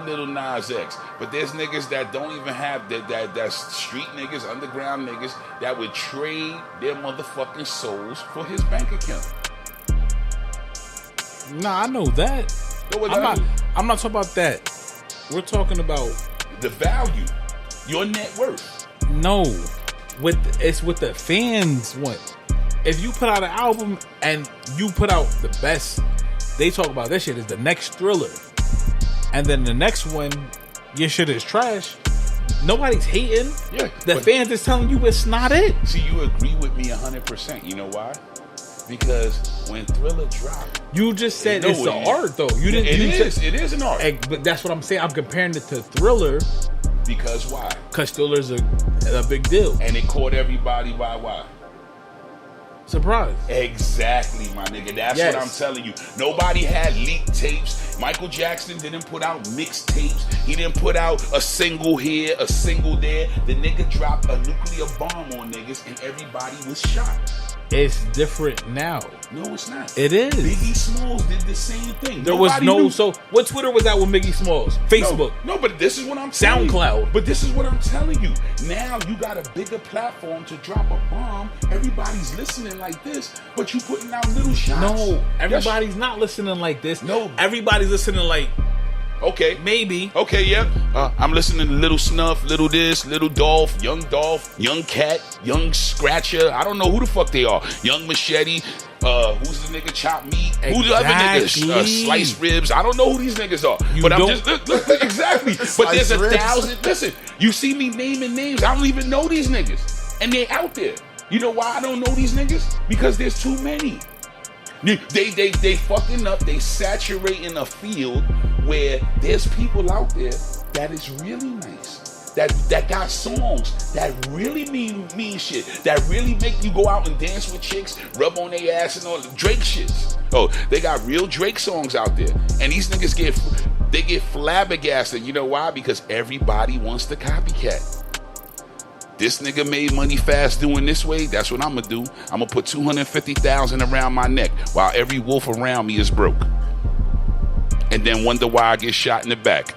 Lil Nas X, but there's niggas that don't even have that's street niggas, underground niggas that would trade their motherfucking souls for his bank account. Nah, I know that. I'm not talking about that. We're talking about the value, your net worth. No, it's what the fans want. If you put out an album and you put out the best, they talk about this shit is the next Thriller, and then the next one, your shit is trash. Nobody's hating. Yeah, the fans is telling you it's not it. See, you agree with me 100%. You know why? Because when Thriller dropped, you just said it's the art, though. You didn't. It is an art. But that's what I'm saying. I'm comparing it to Thriller. Because why? Because Thriller's a big deal, and it caught everybody by why? Surprise. Exactly, my nigga. That's what I'm telling you. Nobody had leaked tapes. Michael Jackson didn't put out mixtapes. He didn't put out a single here, a single there. The nigga dropped a nuclear bomb on niggas and everybody was shot. It's different now. No, it's not. It is. Biggie Smalls did the same thing. There was no... So, what Twitter was that with Biggie Smalls? Facebook. No, but this is what I'm telling SoundCloud. you. But this is what I'm telling you. Now you got a bigger platform to drop a bomb. Everybody's listening like this, but you putting out little shots. No, everybody's not listening like this. No. Everybody's listening like... Okay. Maybe. Okay, yep. I'm listening to Little Snuff, Little This, Little Dolph, Young Cat, Young Scratcher. I don't know who the fuck they are. Young Machete. Who's the nigga Chop Meat? Exactly. Who's the other nigga? Slice Ribs. I don't know who these niggas are. I'm just look exactly. But there's 1,000. Listen, you see me naming names. I don't even know these niggas, and they out there. You know why I don't know these niggas? Because there's too many. They fucking up. They saturating a field where there's people out there that is really nice, that got songs that really mean shit, that really make you go out and dance with chicks, rub on their ass and all the Drake shits. Oh, they got real Drake songs out there, and these niggas get flabbergasted. You know why? Because everybody wants to copycat. This nigga made money fast doing this way. That's what I'm gonna do. I'm gonna put $250,000 around my neck while every wolf around me is broke, and then wonder why I get shot in the back.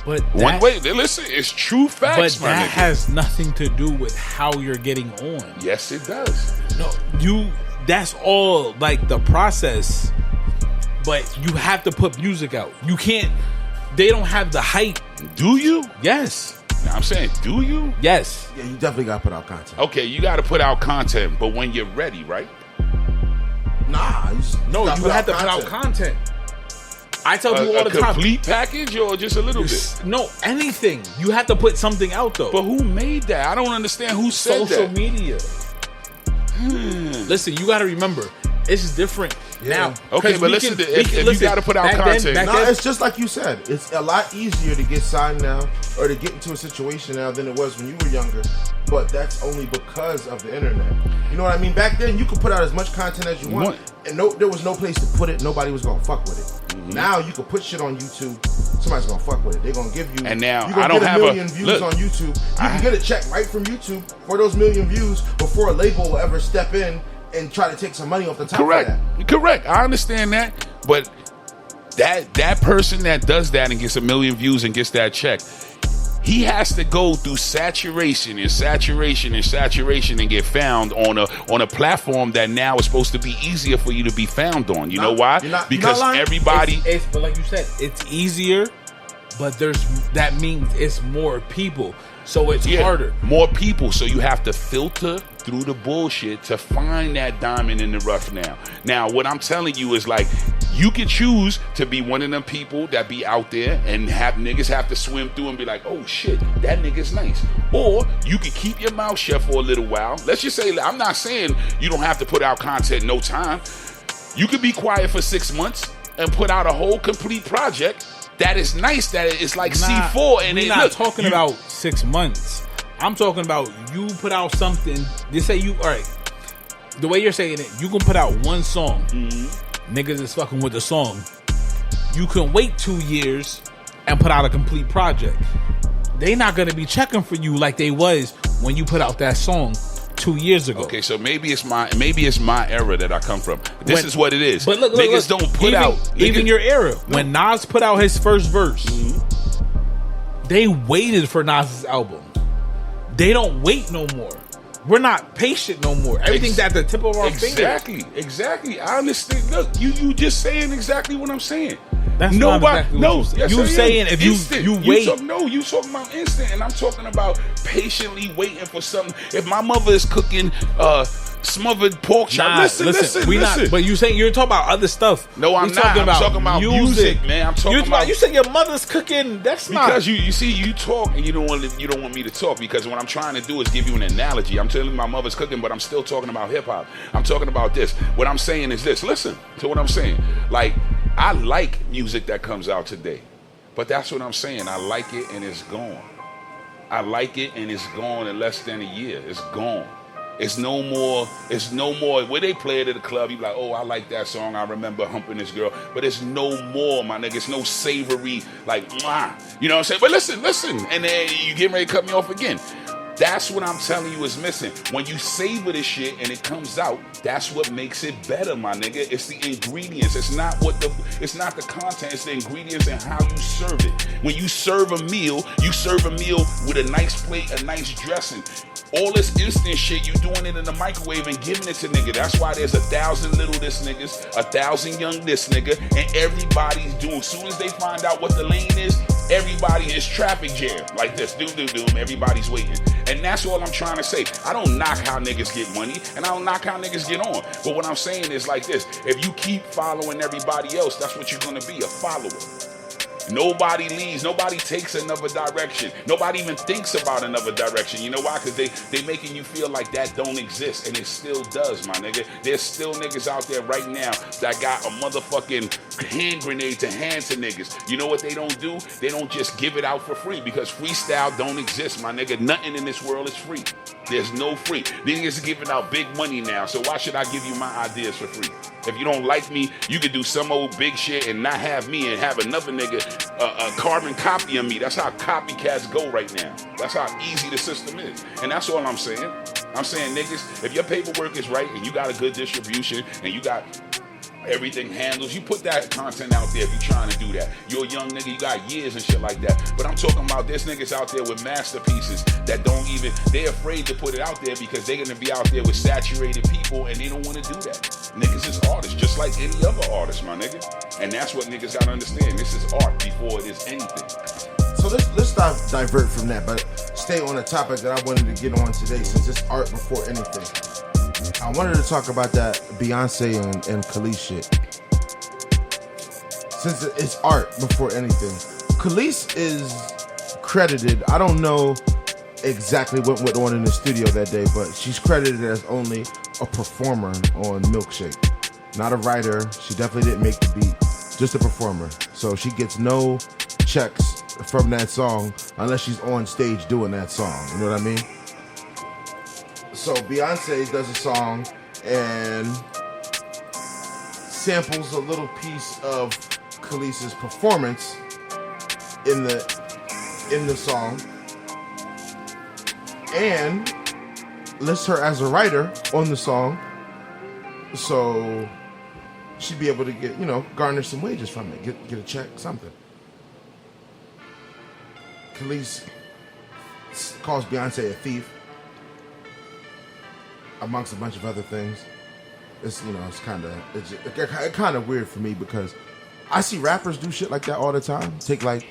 But listen, it's true facts, but that has nothing to do with how you're getting on. Yes, it does. No, that's all like the process. But you have to put music out. You can't. They don't have the hype. Do you? Yes. Now, I'm saying, do you? Yes. Yeah, you definitely got to put out content. Okay, you got to put out content, but when you're ready, right? Nah. You have to put out content. I tell people all the time. A complete package or just a little bit? No, anything. You have to put something out, though. But who made that? I don't understand who said Social that. media. Listen, you got to remember, it's different now. Okay, but listen, if you got to put out content. It's just like you said. It's a lot easier to get signed now or to get into a situation now than it was when you were younger. But that's only because of the internet. You know what I mean? Back then, you could put out as much content as you want. And there was no place to put it. Nobody was going to fuck with it. Mm-hmm. Now, you can put shit on YouTube. Somebody's going to fuck with it. They're going to give you... And now, I don't have a million views on YouTube. You can get a check right from YouTube for those million views before a label will ever step in and try to take some money off the top of that. Correct. I understand that. But that person that does that and gets a million views and gets that check, he has to go through saturation and get found on a platform that now is supposed to be easier for you to be found on. You know why? Because everybody... But like you said, it's easier, but that means it's more people. So it's harder. More people. So you have to filter through the bullshit to find that diamond in the rough now. Now, what I'm telling you is like, you can choose to be one of them people that be out there and have niggas have to swim through and be like, oh shit, that nigga's nice. Or you can keep your mouth shut for a little while. Let's just say, I'm not saying you don't have to put out content no time. You could be quiet for 6 months and put out a whole complete project that is nice, that it's like C4. And we're not talking about 6 months. I'm talking about you put out something. They say all right, the way you're saying it, you can put out one song. Mm-hmm. Niggas is fucking with the song. You can wait 2 years and put out a complete project. They not going to be checking for you like they was when you put out that song 2 years ago. Okay, so maybe it's my era that I come from. This is what it is. But look, niggas don't put out even your era. When Nas put out his first verse, they waited for Nas's album. They don't wait no more. We're not patient no more. Everything's at the tip of our fingers. Exactly. I understand. Look, you just saying exactly what I'm saying. That's nobody. Exactly yes, you saying if you wait. You talking about instant, and I'm talking about patiently waiting for something. If my mother is cooking smothered pork chop, listen. But you're talking about other stuff. No, I'm not. I'm talking about music, man. I'm talking about. You said your mother's cooking. That's not because you see you talk and you don't want me to talk because what I'm trying to do is give you an analogy. I'm telling you my mother's cooking, but I'm still talking about hip hop. I'm talking about this. What I'm saying is this. Listen to what I'm saying. Like, I like music that comes out today, but that's what I'm saying. I like it and it's gone. I like it and it's gone in less than a year. It's gone. It's no more. Where they play it at the club, you be like, oh, I like that song. I remember humping this girl. But it's no more, my nigga. It's no savory, like, mwah. You know what I'm saying? But listen. And then you getting ready to cut me off again. That's what I'm telling you is missing. When you savor this shit and it comes out, that's what makes it better, my nigga. It's the ingredients. It's not the content. It's the ingredients and how you serve it. When you serve a meal with a nice plate, a nice dressing. All this instant shit, you doing it in the microwave and giving it to nigga. That's why there's 1,000 little this niggas, 1,000 young this nigga, and everybody's doing. As soon as they find out what the lane is, everybody is traffic jam. Like this, doom, everybody's waiting. And that's all I'm trying to say. I don't knock how niggas get money, and I don't knock how niggas get on. But what I'm saying is like this. If you keep following everybody else, that's what you're going to be, a follower. Nobody leaves. Nobody takes another direction. Nobody even thinks about another direction. You know why? Because they making you feel like that don't exist, and it still does, my nigga. There's still niggas out there right now that got a motherfucking hand grenade to hand to niggas. You know what they don't do? They don't just give it out for free because freestyle don't exist, my nigga. Nothing in this world is free. There's no free. These niggas are giving out big money now, so why should I give you my ideas for free? If you don't like me, you could do some old big shit and not have me and have another nigga a carbon copy of me. That's how copycats go right now. That's how easy the system is. And that's all I'm saying. I'm saying, niggas, if your paperwork is right and you got a good distribution and you got everything handles, you put that content out there if you're trying to do that. You're a young nigga, you got years and shit like that. But I'm talking about there's niggas out there with masterpieces that don't even, they're afraid to put it out there because they're gonna be out there with saturated people and they don't wanna do that. Niggas is artists, just like any other artist, my nigga. And that's what niggas gotta understand. This is art before it is anything. So let's divert from that, but stay on the topic that I wanted to get on today since it's art before anything. I wanted to talk about that Beyonce and Khalees shit. Since it's art before anything. Khalees is credited, I don't know exactly what went on in the studio that day, but she's credited as only a performer on Milkshake. Not a writer, she definitely didn't make the beat, just a performer. So she gets no checks from that song unless she's on stage doing that song, you know what I mean? So Beyonce does a song and samples a little piece of Khalees' performance in the song and lists her as a writer on the song, so she'd be able to get, garnish some wages from it, get a check, something. Khalees calls Beyonce a thief, amongst a bunch of other things. It's kind of weird for me because I see rappers do shit like that all the time. Take like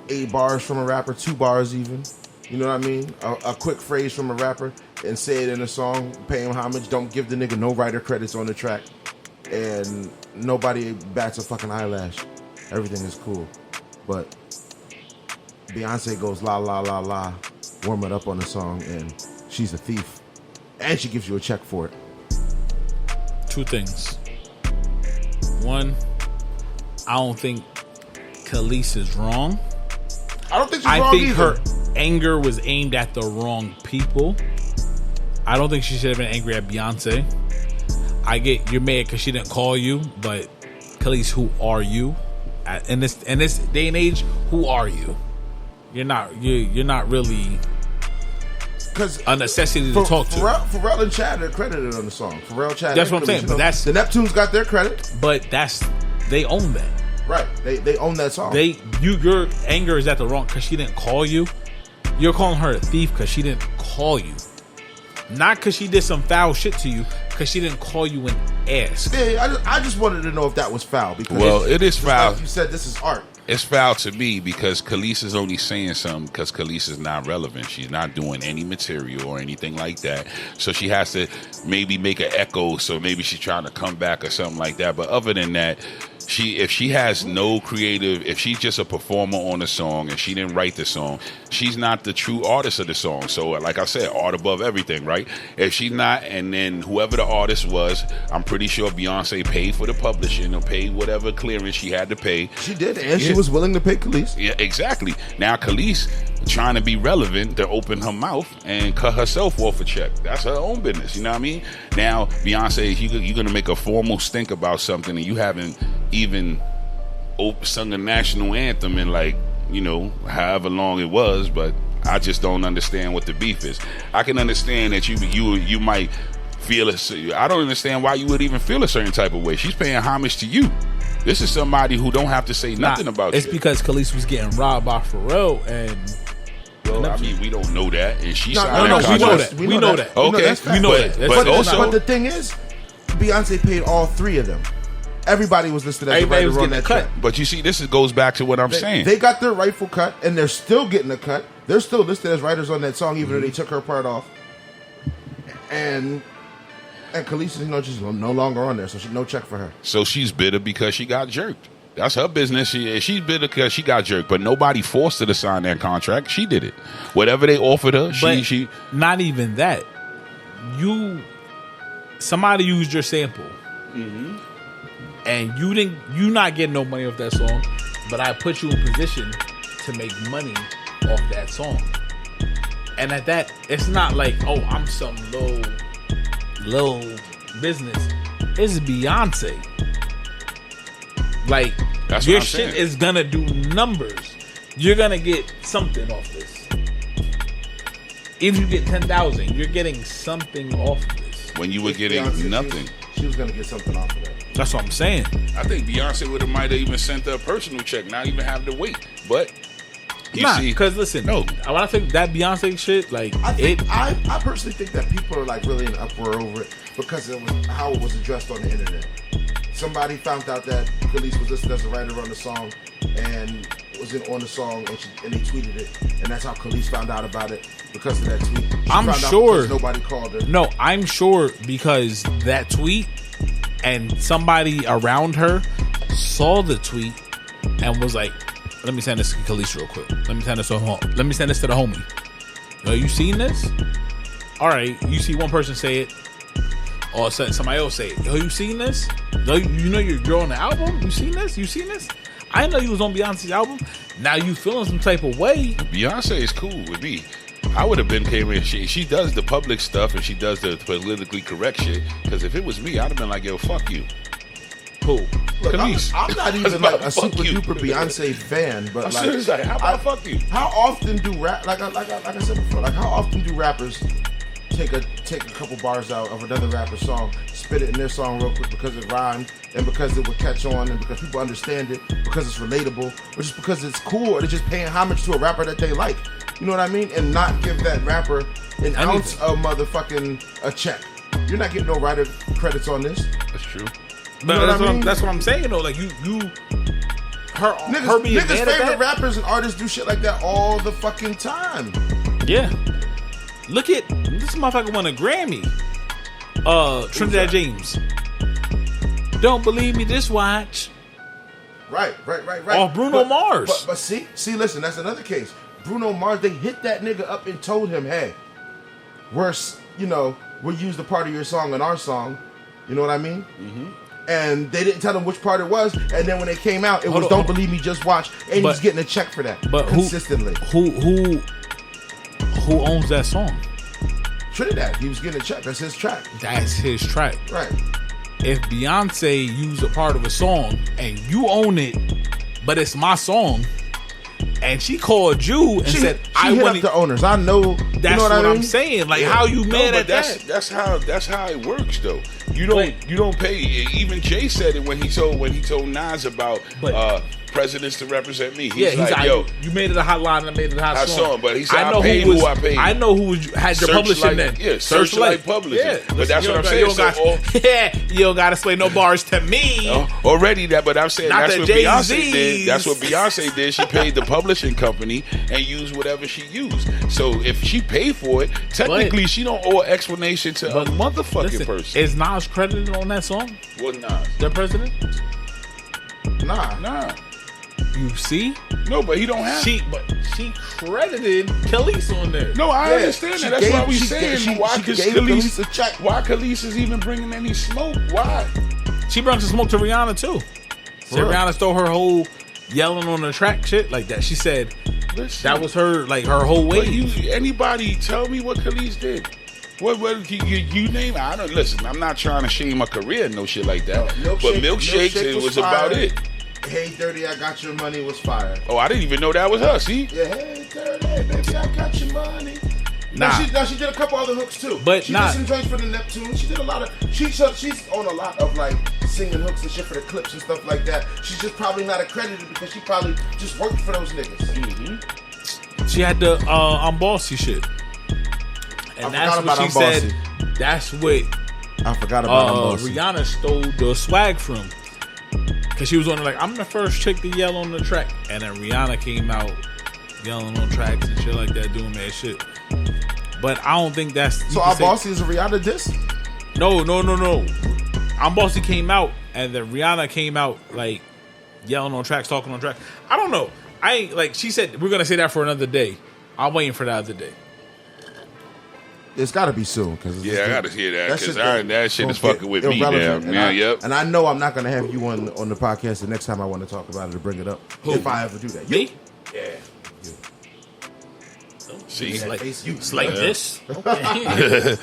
8 bars from a rapper, 2 bars even. You know what I mean? A quick phrase from a rapper and say it in a song, pay him homage, don't give the nigga no writer credits on the track, and nobody bats a fucking eyelash. Everything is cool. But Beyonce goes la la la la, warm it up on the song, and she's a thief. And she gives you a check for it. 2 things. 1, I don't think Khalees is wrong. I don't think she's wrong either. Her anger was aimed at the wrong people. I don't think she should have been angry at Beyonce. I get you're mad because she didn't call you, but Khalees, who are you? In this day and age, who are you? You're not really because a necessity to talk to. Pharrell and Chad are credited on the song. Pharrell, Chad. That's what I'm saying. But that's the Neptunes got their credit. But they own that. Right. They own that song. Your anger is at the wrong because she didn't call you. You're calling her a thief because she didn't call you. Not because she did some foul shit to you, because she didn't call you and ask. Yeah, I just wanted to know if that was foul. Because it is foul. Like you said, this is art. It's foul to me because Khalees is only saying something because Khalees is not relevant. She's not doing any material or anything like that. So she has to maybe make an echo. So maybe she's trying to come back or something like that. But other than that, if she has no creative, if she's just a performer on the song and she didn't write the song, she's not the true artist of the song. So like I said, art above everything, right? If she's not, and then whoever the artist was, I'm pretty sure Beyonce paid for the publishing or paid whatever clearance she had to pay. She did, and she was willing to pay Khalees. Yeah, exactly. Now Khalees trying to be relevant to open her mouth and cut herself off a check. That's her own business. You know what I mean? Now Beyonce, you're gonna make a formal stink about something and you haven't even sung the national anthem in however long it was, but I just don't understand what the beef is. I can understand that you might feel I don't understand why you would even feel a certain type of way. She's paying homage to you. This is somebody who don't have to say nothing about it's you. It's because Khalees was getting robbed by Pharrell and. Well, I mean, we don't know that, and she signed we know that. We know that. Okay, we know that. But the thing is, Beyonce paid all three of them. Everybody was listed as a writer on that cut. But you see, goes back to what I'm saying. They got their rightful cut, and they're still getting a cut. They're still listed as writers on that song, even though they took her part off. And Khalees is she's no longer on there, so no check for her. So she's bitter because she got jerked. That's her business. She's bitter because she got jerked, but nobody forced her to sign that contract. She did it. Whatever they offered her, she not even that. Somebody used your sample, and you not getting no money off that song, but I put you in position to make money off that song. And at that, it's not like, oh, I'm some low business. It's Beyonce. Like, that's your shit is gonna do numbers. You're gonna get something off this. If you get 10,000, you're getting something off of this. When you were getting Beyonce, nothing, she was gonna get something off of that. That's what I'm saying. I think Beyonce might have even sent her a personal check, not even have to wait. But because listen, when I think that Beyonce shit, I personally think that people are really in an uproar over it because it was how it was addressed on the internet. Somebody found out that Khalees was listed as a writer on the song and was on the song, and they tweeted it, and that's how Khalees found out about it because of that tweet. I'm sure nobody called her. No, I'm sure because that tweet and somebody around her saw the tweet and was like, "Let me send this to Khalees real quick. Let me send this to the homie. Yo, you seen this? All right, you see one person say it. All of a sudden, somebody else say it. Yo, you seen this? Yo, you know your girl on the album? You seen this? You seen this? I didn't know you was on Beyonce's album. Now you feeling some type of way. Beyonce is cool with me. I would have been came in. She does the public stuff and she does the politically correct shit. Because if it was me, I'd have been like, yo, fuck you. Who? Look, I'm not even a super duper Beyonce fan, but how about fuck you? How often do like I said before, how often do rappers take a couple bars out of another rapper's song, spit it in their song real quick because it rhymed and because it would catch on and because people understand it, because it's relatable, or just because it's cool, or they're just paying homage to a rapper that they like. You know what I mean? And not give that rapper an ounce of motherfucking a check. You're not getting no writer credits on this. That's true. But that's what I'm saying though. Like her being niggas favorite rappers and artists do shit like that all the fucking time. Yeah. Look at this motherfucker won a Grammy. Trinidad James. Don't believe me? Just watch. Right. Off Bruno Mars. But see, listen, that's another case. Bruno Mars, they hit that nigga up and told him, hey, we'll use the part of your song in our song. You know what I mean? Mm-hmm. And they didn't tell him which part it was. And then when it came out, it was Don't Believe Me, Just Watch. And he's getting a check for that. But consistently. Who owns that song? Trinidad. He was getting a check. That's his track. That's his track. Right. If Beyonce used a part of a song and you own it, but it's my song, and she called you and said, "I hit up the owners." I know. That's you know what I'm saying. Like, how you mad at that? That's how it works, though. You don't pay. Even Jay said it when he told Nas about presidents to represent me. He's like, yo, you made it a hotline and I made it a hot song. But he said, I paid who I paid. I know who had your publishing then. Yeah, Searchlight Publishing. Yeah, but that's what I'm saying. You don't got to explain no bars to me. Already that, but I'm saying that's what Beyonce did. That's what Beyonce did. She paid the publishing company and used whatever she used. So if she paid for it, technically she don't owe an explanation to a motherfucking person. Is Nas credited on that song? What Nas? The president? Nah. You see? No, but he don't have. She credited Khalees on there. No, I understand that. That's why we saying why Khalees a check. Why Khalees is even bringing any smoke? Why? She brought some smoke to Rihanna too. So Rihanna stole her whole yelling on the track shit like that. She said that was her whole wave. Anybody tell me what Khalees did? What you name? I don't listen. I'm not trying to shame her career and no shit like that. But Milkshakes it was about it. Hey Dirty, I Got Your Money was fire. Oh, I didn't even know that was her. See? Yeah, hey Dirty, baby, I got your money. She did a couple other hooks too. But she did some joints for the Neptune. She did a lot of. She's on a lot of like singing hooks and shit for the clips and stuff like that. She's just probably not accredited because she probably just worked for those niggas. Mm-hmm. She had the I'm Bossy shit, and that's what she said. That's what I forgot about. Rihanna stole the swag from. Cause she was on like, I'm the first chick to yell on the track, and then Rihanna came out yelling on tracks and shit like that, doing that shit. But I don't think that's so. I'm Bossy is a Rihanna diss? No. I'm Bossy came out, and then Rihanna came out like yelling on tracks, talking on tracks. I don't know. I ain't like she said we're gonna say that for another day. I'm waiting for that other day. It's got to be soon. I got to hear that because that shit is fucking with me now. Yep. And I know I'm not going to have you on the podcast the next time I want to talk about it or bring it up. Who? If I ever do that. Me? Yeah. See, it's like this. Okay.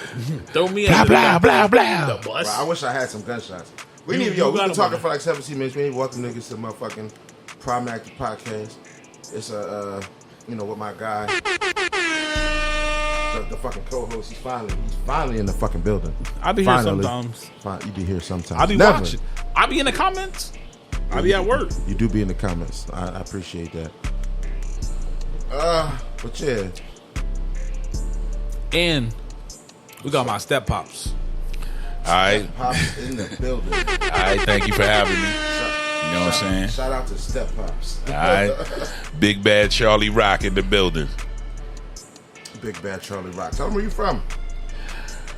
Throw me blah. The bus. Well, I wish I had some gunshots. We've been talking for like 17 minutes. We ain't welcome niggas to motherfucking Prime Active Podcast. It's with my guy. The fucking co-host, he's finally in the fucking building. I be here sometimes. You be here sometimes. I be watching. I be in the comments. I be at work. You do be in the comments. I appreciate that. But yeah. And we got my step pops. All right. Step pops in the building. All right, thank you for having me. You know what I'm saying? Shout out to Step Pops. All right. Big Bad Charlie Rock in the building. Big Bad Charlie Rock. Tell me where you from.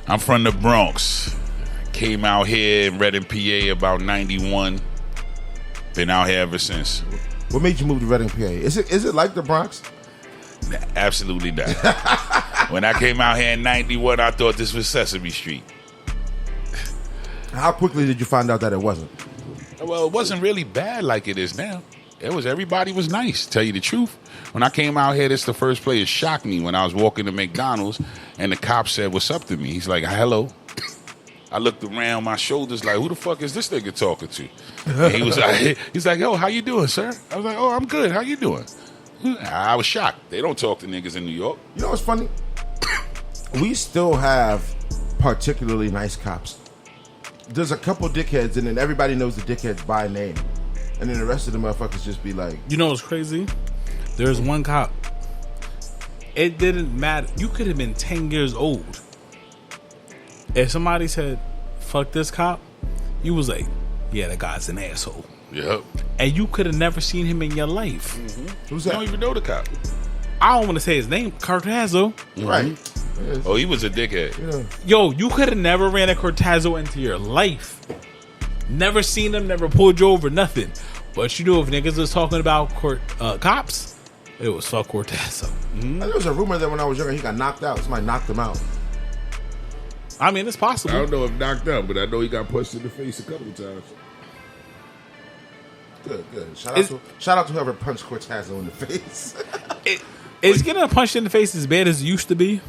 I'm from the Bronx. Came out here in Reading, PA about 91. Been out here ever since. What made you move to Reading, PA? Is it like the Bronx? Nah, absolutely not. When I came out here in 91, I thought this was Sesame Street. How quickly did you find out that it wasn't? Well, it wasn't really bad like it is now. Everybody was nice, tell you the truth. When I came out here, this is the first place that shocked me when I was walking to McDonald's and the cop said, "What's up?" to me. He's like, "Hello." I looked around my shoulders like, who the fuck is this nigga talking to? And he's like, "Yo, how you doing, sir?" I was like, "Oh, I'm good. How you doing?" I was shocked. They don't talk to niggas in New York. You know what's funny? We still have particularly nice cops. There's a couple dickheads, and then everybody knows the dickheads by name. And then the rest of the motherfuckers just be like... You know what's crazy? There's one cop. It didn't matter. You could have been 10 years old. If somebody said, fuck this cop, you was like, yeah, that guy's an asshole. Yep. And you could have never seen him in your life. Mm-hmm. Who's that? You don't even know the cop. I don't want to say his name. Cortazzo. Mm-hmm. Right. Oh, he was a dickhead. Yeah. Yo, you could have never ran a Cortazzo into your life. Never seen him, never pulled you over, nothing. But you know, if niggas was talking about cops, it was fuck Cortazzo. Mm-hmm. There was a rumor that when I was younger, he got knocked out. Somebody knocked him out. I mean, it's possible. I don't know if knocked out, but I know he got punched in the face a couple of times. Good. Shout out to whoever punched Cortazzo in the face. Is getting punched in the face as bad as it used to be?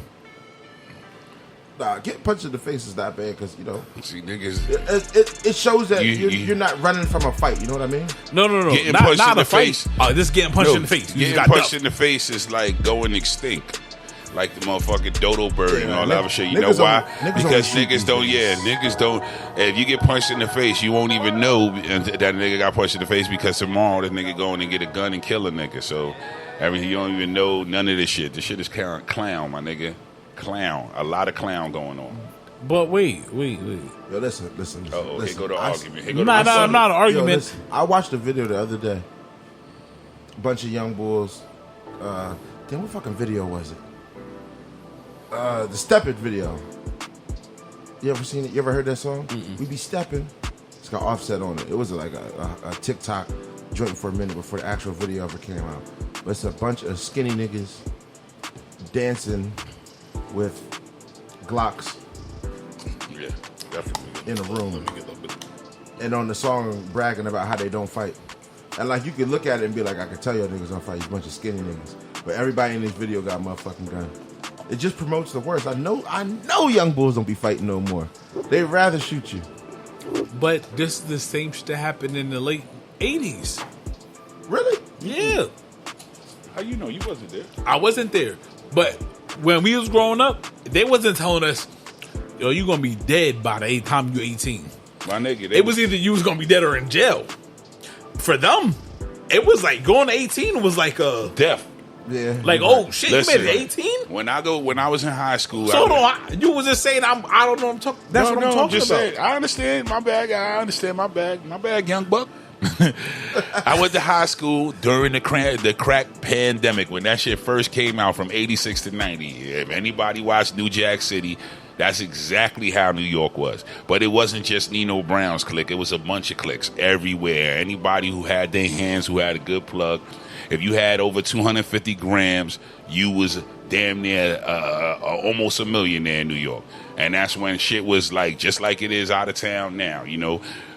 Nah, getting punched in the face is not bad because See, niggas. It shows that you're not running from a fight. You know what I mean? No. Getting punched in the face. Oh, this getting punched in the face. You Getting punched in the face is like going extinct. Like the motherfucking dodo bird and all that other shit. You know why? Because niggas don't. If you get punched in the face, you won't even know that nigga got punched in the face because tomorrow the nigga going and get a gun and kill a nigga. So everything you don't even know none of this shit. This shit is clown, my nigga. Clown. A lot of clown going on. But wait. Yo, listen. Oh, okay, go to argument. Not an argument. Yo, listen, I watched a video the other day. A bunch of young bulls. Damn, what fucking video was it? The Step It video. You ever seen it? You ever heard that song? We be stepping. It's got Offset on it. It was like a TikTok joint for a minute before the actual video ever came out. But it's a bunch of skinny niggas dancing with Glocks Yeah, definitely. in a room. And on the song bragging about how they don't fight. And like you could look at it and be like, I can tell y'all niggas don't fight. You bunch of skinny niggas. But everybody in this video got a motherfucking gun. It just promotes the worst. I know young bulls don't be fighting no more. They'd rather shoot you. But this is the same shit that happened in the late 80s. Really? Yeah. How you know? You wasn't there. I wasn't there. But when we was growing up, they wasn't telling us, yo, you going to be dead by the time you're 18. My nigga. It was either you was going to be dead or in jail. For them, it was like going to 18 was like a... Death. Yeah. Like, oh shit, Listen, you made it 18? When I was in high school. So you was just saying I don't know what I'm talking. That's what I'm talking just about. saying, I understand my bag. My bag, young buck. I went to high school during the crack pandemic when that shit first came out from 86 to 90. If anybody watched New Jack City, that's exactly how New York was. But it wasn't just Nino Brown's clique. It was a bunch of cliques everywhere. Anybody who had their hands, who had a good plug. If you had over 250 grams, you was damn near almost a millionaire in New York. And that's when shit was like just like it is out of town now,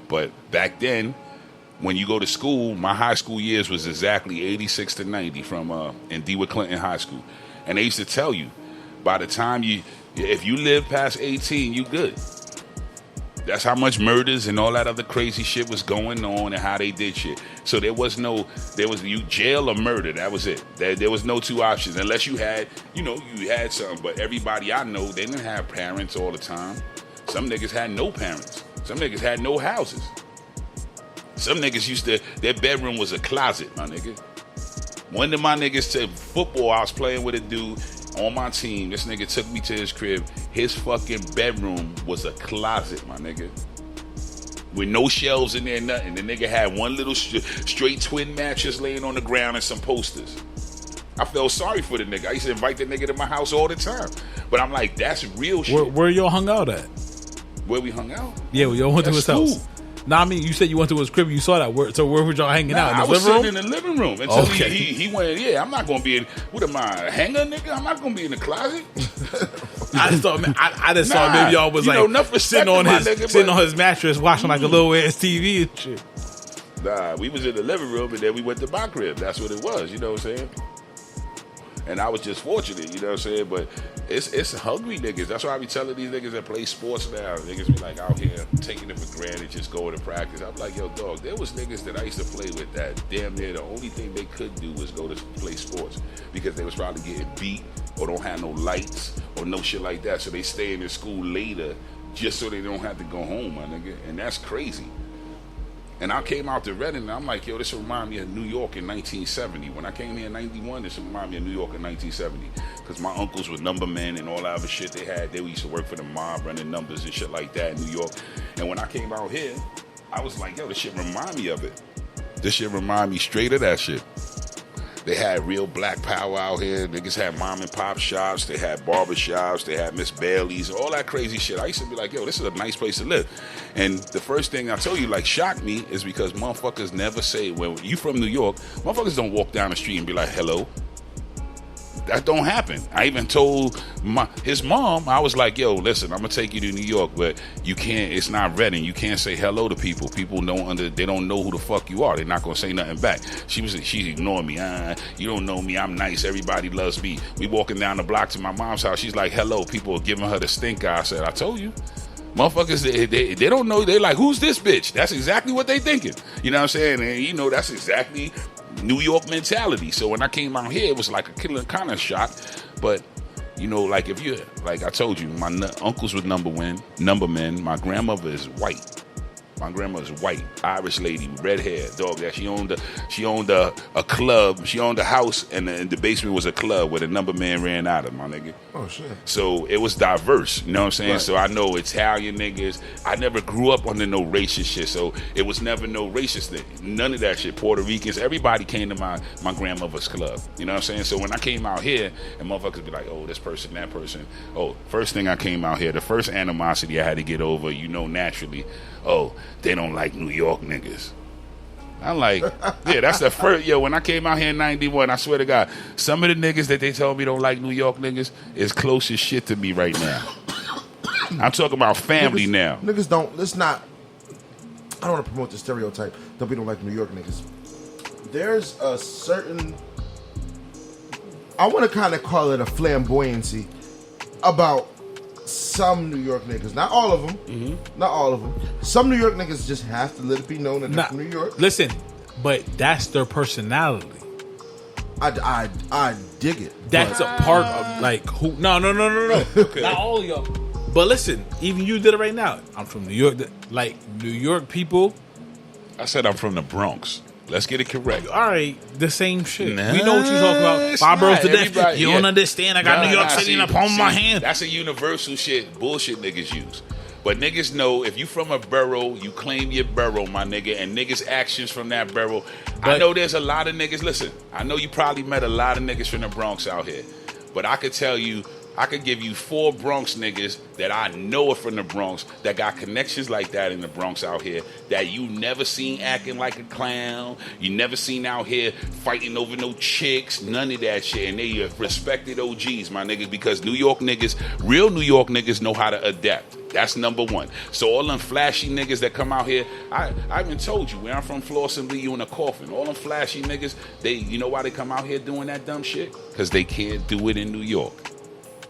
But back then, when you go to school, my high school years was exactly 86 to 90 from in DeWitt Clinton High School. And they used to tell you, by the time if you live past 18, you good. That's how much murders and all that other crazy shit was going on and how they did shit. So there was you jail or murder. That was it. There was no two options unless you had, you had something. But everybody I know, they didn't have parents all the time. Some niggas had no parents. Some niggas had no houses. Some niggas their bedroom was a closet, my nigga. One of my niggas to football, I was playing with a dude on my team. This nigga took me to his crib. His fucking bedroom was a closet, my nigga. With no shelves in there, nothing. The nigga had one little straight twin mattress laying on the ground and some posters. I felt sorry for the nigga. I used to invite the nigga to my house all the time. But I'm like, that's real shit. Where y'all hung out at? Where we hung out? Yeah, y'all went to his school. house. Nah, I mean, you said you went to his crib. You saw that. So where were y'all hanging out? In the living room? I was sitting in the living room until he went. Yeah, I'm not gonna be in. What am I, a hanger, nigga? I'm not gonna be in the closet. I just thought, I just thought maybe y'all was sitting on his mattress watching like a little ass TV and shit. Nah, we was in the living room and then we went to my crib. That's what it was. You know what I'm saying? And I was just fortunate, you know what I'm saying? But it's hungry niggas. That's why I be telling these niggas that play sports now. Niggas be like out here taking it for granted, just going to practice. I'm like, yo, dog, there was niggas that I used to play with that damn near the only thing they could do was go to play sports because they was probably getting beat or don't have no lights or no shit like that. So they stay in their school later just so they don't have to go home, my nigga. And that's crazy. And I came out to Reading, and I'm like, yo, this remind me of New York in 1970. When I came here in 91, this remind me of New York in 1970. Because my uncles were number men and all that other shit they had. They used to work for the mob, running numbers and shit like that in New York. And when I came out here, I was like, yo, this shit remind me of it. This shit remind me straight of that shit. They had real black power out here. Niggas had mom and pop shops. They had barber shops. They had Miss Bailey's. All that crazy shit. I used to be like, yo, this is a nice place to live. And the first thing I told you, like, shocked me is because motherfuckers never say, when you from New York, motherfuckers don't walk down the street and be like, hello. That don't happen. I even told his mom, I was like, yo, listen, I'm gonna take you to New York, but you can't, it's not Reading. You can't say hello to people. People they don't know who the fuck you are. They're not gonna say nothing back. She ignored me. You don't know me, I'm nice, everybody loves me. We walking down the block to my mom's house. She's like, hello. People are giving her the stink eye. I said, I told you. Motherfuckers, they don't know. They like, who's this bitch? That's exactly what they thinking. You know what I'm saying? And you know, that's exactly New York mentality. So when I came out here, it was like a killer kind of shock. But you know, like if you, like I told you, my uncles were number men. My grandmother is white. My grandma's white, Irish lady, red hair, dog. That she owned a club. She owned a house, and the basement was a club where the number man ran out of, my nigga. Oh shit. So it was diverse. You know what I'm saying? Right. So I know Italian niggas. I never grew up under no racist shit. So it was never no racist thing. None of that shit. Puerto Ricans. Everybody came to my grandmother's club. You know what I'm saying? So when I came out here, and motherfuckers be like, oh, this person, that person. Oh, first thing I came out here, the first animosity I had to get over, you know, naturally. Oh, they don't like New York niggas. I'm like, yeah, that's the first. Yo, when I came out here in 91, I swear to God, some of the niggas that they told me don't like New York niggas is close as shit to me right now. I'm talking about family now. Niggas don't, let's not, I don't want to promote the stereotype that we don't like New York niggas. There's a certain, I want to kind of call it a flamboyancy about some New York niggas, not all of them, not all of them. Some New York niggas just have to let it be known that they're from New York. Listen, but that's their personality. I dig it. That's a part of like who? No. Okay. Not all of y'all. But listen, even you did it right now. I'm from New York. Like New York people. I said I'm from the Bronx. Let's get it correct. All right, the same shit. Nah, we know what you're talking about. Five boroughs to death. You don't understand. I got New York City in the palm of my hand. That's a universal shit. Bullshit niggas use. But niggas know if you from a borough, you claim your borough, my nigga, and niggas' actions from that borough. I know there's a lot of niggas. Listen, I know you probably met a lot of niggas from the Bronx out here. But I could tell you, I could give you 4 Bronx niggas that I know are from the Bronx that got connections like that in the Bronx out here that you never seen acting like a clown. You never seen out here fighting over no chicks, none of that shit. And they respected OGs, my niggas, because New York niggas, real New York niggas know how to adapt. That's number one. So all them flashy niggas that come out here, I even told you, where I'm from, Flossin, leave you in a coffin. All them flashy niggas, you know why they come out here doing that dumb shit? Because they can't do it in New York.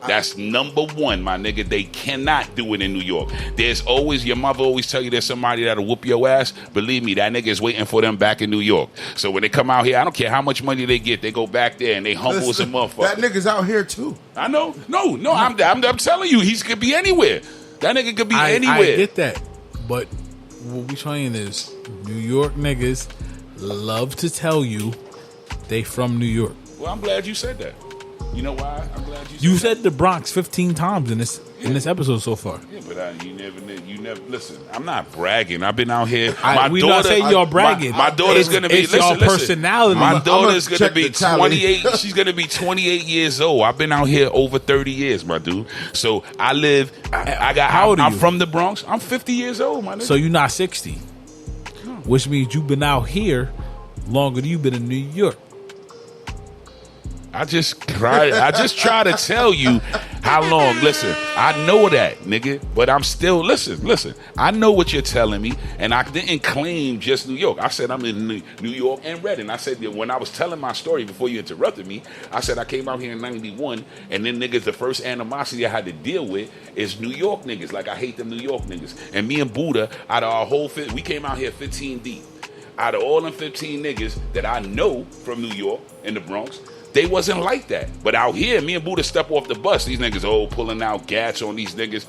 That's number one, my nigga. They cannot do it in New York. There's always, your mother always tell you there's somebody that'll whoop your ass. Believe me, that nigga is waiting for them back in New York. So when they come out here, I don't care how much money they get, they go back there and they humble as a motherfucker. That nigga's out here too. I know. No, I'm telling you, he could be anywhere. That nigga could be anywhere. I get that. But what we saying is New York niggas love to tell you they from New York. Well, I'm glad you said that. You know why? I'm glad you said the Bronx 15 times in this episode so far. Yeah, but you never listen. I'm not bragging. I've been out here. We not saying you're bragging. My daughter's gonna be. It's your personality. My daughter's gonna be 28. She's gonna be 28 years old. I've been out here over 30 years, my dude. So I live. How old are you? I'm from the Bronx. I'm 50 years old, my nigga. So you're not 60, which means you've been out here longer than you've been in New York. I just try to tell you how long. Listen, I know that, nigga, but I'm still listen. I know what you're telling me, and I didn't claim just New York. I said I'm in New York and Reading. I said that when I was telling my story before you interrupted me, I said I came out here in 91, and then niggas, the first animosity I had to deal with is New York niggas. Like I hate them New York niggas. And me and Buddha, out of our whole we came out here 15 deep. Out of all them 15 niggas that I know from New York in the Bronx, they wasn't like that. But out here, me and Buddha step off the bus. These niggas, pulling out gats on these niggas.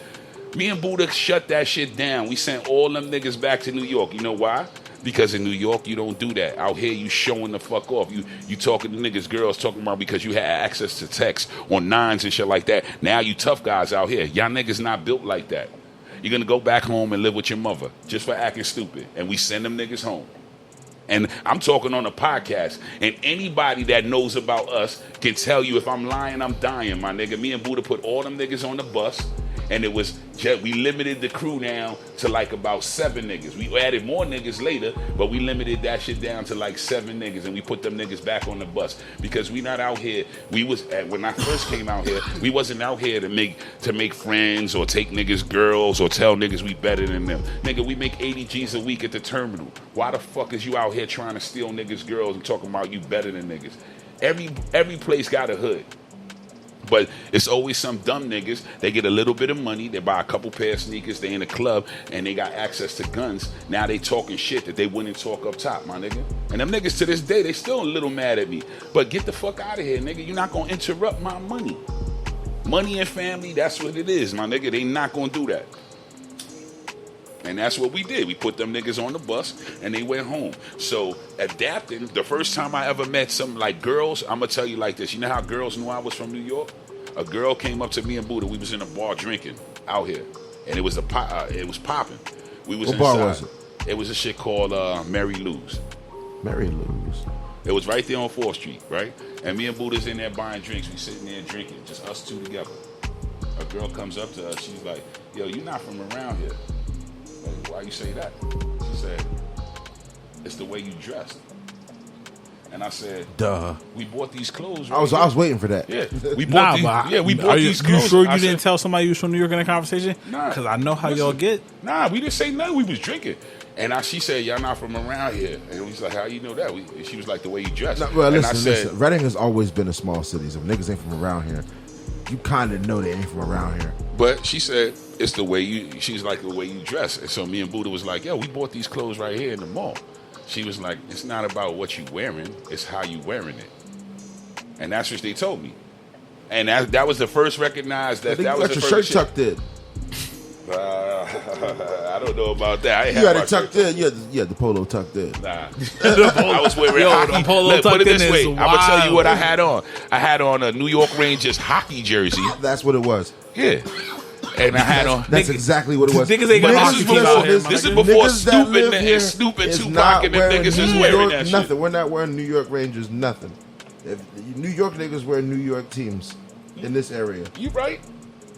Me and Buddha shut that shit down. We sent all them niggas back to New York. You know why? Because in New York, you don't do that. Out here, you showing the fuck off. You talking to niggas, girls talking about because you had access to text on 9s and shit like that. Now you tough guys out here. Y'all niggas not built like that. You're going to go back home and live with your mother just for acting stupid. And we send them niggas home. And I'm talking on a podcast, and anybody that knows about us can tell you if I'm lying, I'm dying, my nigga. Me and Buddha put all them niggas on the bus, And it was we limited the crew now to like about 7 niggas. We added more niggas later, but we limited that shit down to like 7 niggas, and we put them niggas back on the bus because we not out here. We was when I first came out here, we wasn't out here to make friends or take niggas girls or tell niggas we better than them. Nigga, we make 80 G's a week at the terminal. Why the fuck is you out here trying to steal niggas girls and talking about you better than niggas? Every place got a hood. But it's always some dumb niggas. They get a little bit of money. They buy a couple pair of sneakers. They in a club and they got access to guns. Now they talking shit that they wouldn't talk up top, my nigga. And them niggas to this day, they still a little mad at me. But get the fuck out of here, nigga. You're not gonna interrupt my money. Money and family, that's what it is, my nigga. They not gonna do that. And that's what we did. We put them niggas on the bus and they went home. So adapting, the first time I ever met some like girls, I'm gonna tell you like this. You know how girls knew I was from New York? A girl came up to me and Buddha. We was in a bar drinking out here, and it was popping. We was what inside. Bar was it? It was a shit called Mary Lou's. Mary Lou's. It was right there on 4th Street, right? And me and Buddha's in there buying drinks. We sitting there drinking, just us two together. A girl comes up to us. She's like, "Yo, you not from around here." Like, why you say that? She said, "It's the way you dressed." And I said, "Duh." We bought these clothes. Right I was waiting for that. Yeah, we bought we bought these clothes. You sure you didn't tell somebody you was from New York in a conversation? Nah, because I know how y'all get. Nah, we didn't say nothing. We was drinking. And she said, "Y'all not from around here." And he's like, "How you know that?" She was like, "The way you dress." No, well, and listen. Reading has always been a small city. So if niggas ain't from around here, you kind of know they ain't from around here. But she said, "It's the way you." She's like, "The way you dress." And so me and Buddha was like, "Yo, we bought these clothes right here in the mall." She was like, "It's not about what you wearing; it's how you wearing it." And that's what they told me. And that was the first recognized that was the your first shirt tucked in. I don't know about that. You had it tucked in. You had the polo tucked in. Nah, I was wearing hockey. The polo Look, put it this way. I'm gonna tell you what I had on. I had on a New York Rangers hockey jersey. That's what it was. Yeah. And I had on. That's exactly what it was. Niggas ain't got hockey teams out here. This is before Snoop and Tupac and them niggas is wearing that shit. Nothing. We're not wearing New York Rangers. Nothing. If New York niggas wear New York teams in this area. You right.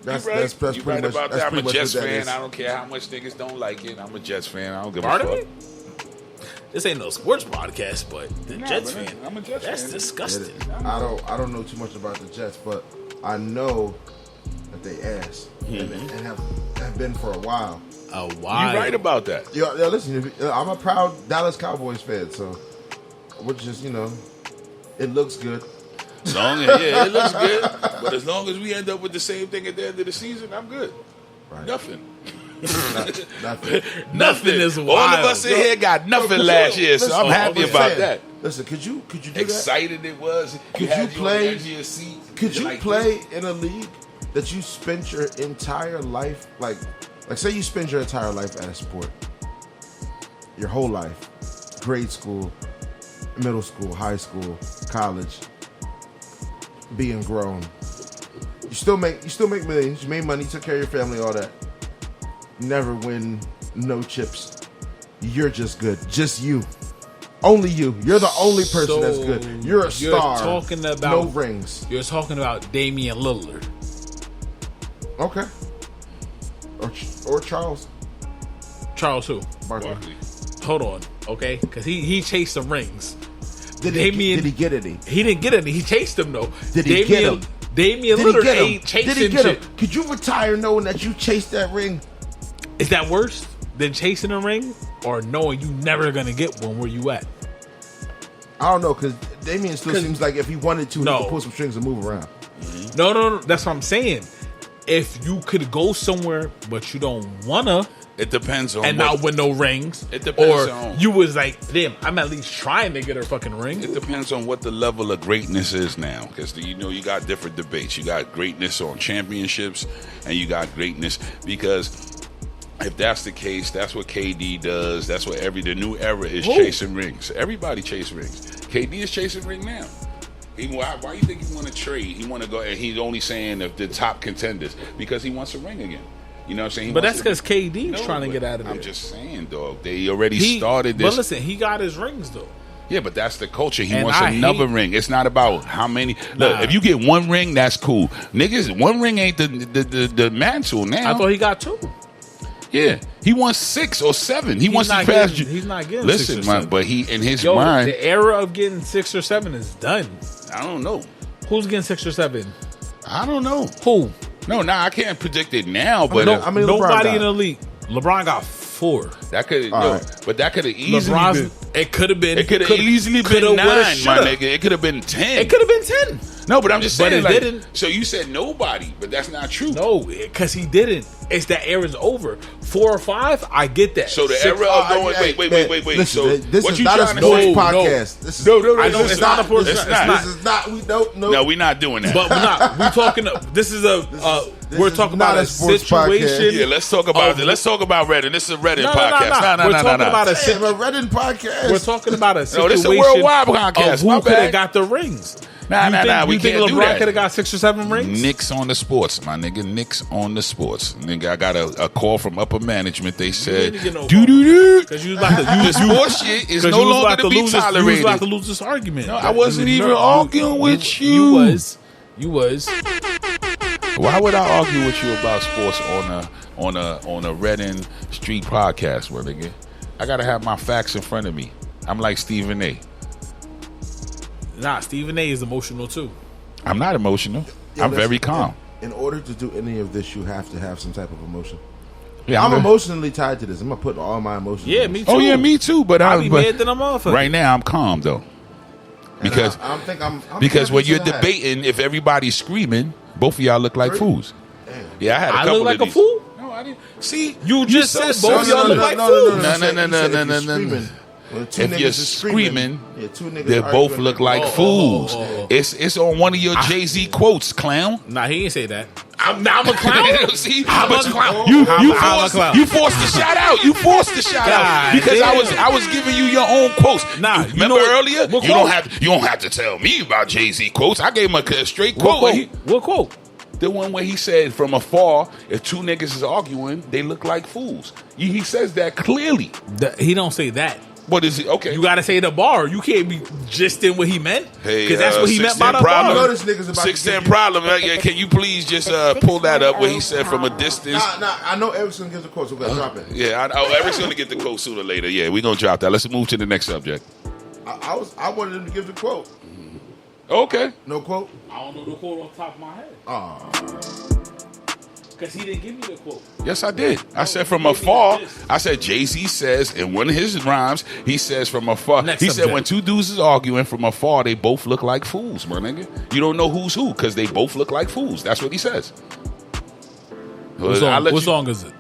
That's you pretty right much, about that's that. I'm a pretty Jets much what that fan. is. I don't care how much niggas don't like it. I'm a Jets fan. I don't give a Pardon fuck. me? This ain't no sports podcast, but the Jets fan. I'm a Jets That's fan. disgusting. I don't know too much about the Jets, but I know that they ass and have been for a while. A while. You right about that. Yo, listen, I'm a proud Dallas Cowboys fan, so which is it looks good. It looks good. But as long as we end up with the same thing at the end of the season, I'm good. Right. Nothing. Nothing is wild. All of us in here got nothing last year, so I'm happy about that. Listen, could you do Excited it was. Could you play? Could you play in a league that you spent your entire life like say you spend your entire life at a sport, your whole life, grade school, middle school, high school, college, being grown. You still make millions. You made money, took care of your family, all that. Never win, no chips. You're just good. Just you. Only you. You're the only person that's good. You're a star. You're talking about no rings. You're talking about Damian Lillard. Okay. Or Charles. Charles who? Barkley. Hold on, okay? Because he chased some rings. Did he get any? He didn't get any. He chased them though. Did he get him? Damian Lillard ain't chasing Did he get shit. him? Could you retire knowing that you chased that ring? Is that worse than chasing a ring or knowing you never gonna get one where you at? I don't know, because Damian still seems like if he wanted to, he could pull some strings and move around. Mm-hmm. No. That's what I'm saying. If you could go somewhere but you don't wanna, it depends on and not win no rings. It depends or on you was like, damn, I'm at least trying to get her fucking ring. It depends on what the level of greatness is now, because you got different debates. You got greatness on championships, and you got greatness because if that's the case, that's what KD does. That's what the new era is chasing rings. Everybody chase rings. KD is chasing ring now. Why you think he want to trade? He want to go, and he's only saying the top contenders because he wants a ring again. You know what I'm saying? But that's because KD's trying to get out of there. I'm just saying, dog. They already started this. But listen, he got his rings though. Yeah, but that's the culture. He And wants another ring. It's not about how many. Look, if you get one ring, that's cool. Niggas, one ring ain't the mantle now. I thought he got 2. Yeah, he wants 6 or 7. He wants to pass. He's not getting. Listen, 6 or 7. but he in his mind, the era of getting 6 or 7 is done. I don't know. Who's getting 6 or 7? I don't know. Who? No, I can't predict it now. But nobody in the league. LeBron got 4. That could but that could have easily been. It could have been. It could have easily been 9, my nigga. It could have been 10. It could have been 10. No, but I'm just saying. But it didn't. So you said nobody, but that's not true. No, because he didn't. It's that era's over. 4 or 5, I get that. So the era of going. Wait. Listen, So this what is you not a trying to sports say? podcast. This is No. I know it's not a sports. It's not. This is not. We don't know. No, we're not doing that. But we're not. We're talking. This is a. We're talking not about a sports situation. podcast. Yeah, let's talk about it. Let's talk about Reddit. This is a Reddit podcast. No. We're talking about a Damn, a Reddit podcast. We're talking about a situation. No, this is a worldwide podcast. Of who could have got the rings? Nah. We you think can't do LeBron that. could have got 6 or 7 rings? Knicks on the sports, my nigga. Knicks on the sports. Nigga, I got a call from upper management. They said, doo. Because you was about to The sports shit is no longer to be You was tolerated. about to lose this argument. No, I wasn't even arguing with you. You was. Why would I argue with you about sports on a Redding Street podcast, my nigga? I gotta have my facts in front of me. I'm like Stephen A. Nah, Stephen A. is emotional too. I'm not emotional. I'm very calm. In order to do any of this, you have to have some type of emotion. Yeah, I'm emotionally tied to this. I'm gonna put all my emotions. Yeah, in me this. too. Oh yeah, me too. But I be mad than a motherfucker. Right now, I'm calm though, because I'm because when you're happy to have. debating, if everybody's screaming, both of y'all look like fools. Damn. Yeah, I had a I couple look like of a these. fool? No, I didn't. See, You just so said both of y'all look like fools. No. If you're screaming, two niggas they both arguing, look like Oh, fools. oh. It's on one of your Jay-Z quotes, clown. Nah, he ain't say that. I'm a clown. See, I'm but a clown. You I'm a clown. forced the shout out. You forced the shout out God because damn. I was giving you your own quotes. Nah, you remember know what- earlier? what You don't have to tell me about Jay-Z quotes. I gave him a straight quote. What quote? The one where he said, from afar, if two niggas is arguing, they look like fools. He says that clearly. He don't say that. What is it? Okay. You got to say the bar. You can't be just in what he meant. Hey, Because that's what he meant by the problem. I bar. know this nigga's about to 610 give you- problem. Yeah, can you please just pull that up where he said from a distance? Nah, I know Erickson gives a quote, so we gotta drop it. Yeah, Eric's going to get the quote sooner or later. Yeah, we're going to drop that. Let's move to the next subject. I wanted him to give the quote. Okay. No quote? I don't know the quote off the top of my head. Aw. Because he didn't give me the quote. Yes, I did. I said from afar. I said Jay-Z says in one of his rhymes, he says from afar. Next he subject. said when two dudes is arguing from afar, they both look like fools, my nigga. You don't know who's who because they both look like fools. That's what he says. What song is it?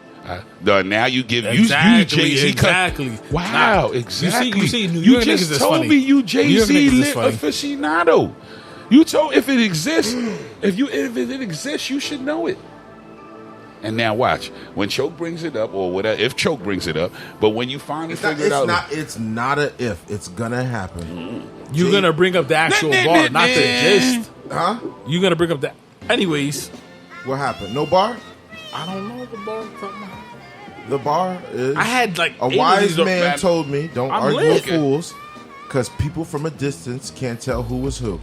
Now you give Exactly, you Jay-Z. exactly. Wow, Nah, exactly. You see, New York just niggas is told funny. me you New York Jay-Z niggas is lit funny. aficionado. You told if it exists, if it exists, you should know it. And now watch when Choke brings it up or whatever. If Choke brings it up, but when you finally figure it out, It's not a if. It's gonna happen. You're going to bring up the actual bar, not the gist. Huh? You're going to bring up the... Anyways, What happened? No bar? I don't know the bar. off the top of my head. The bar is. I had like a 8 of wise these- man told me, "Don't I'm argue lit. with fools, because people from a distance can't tell who is who."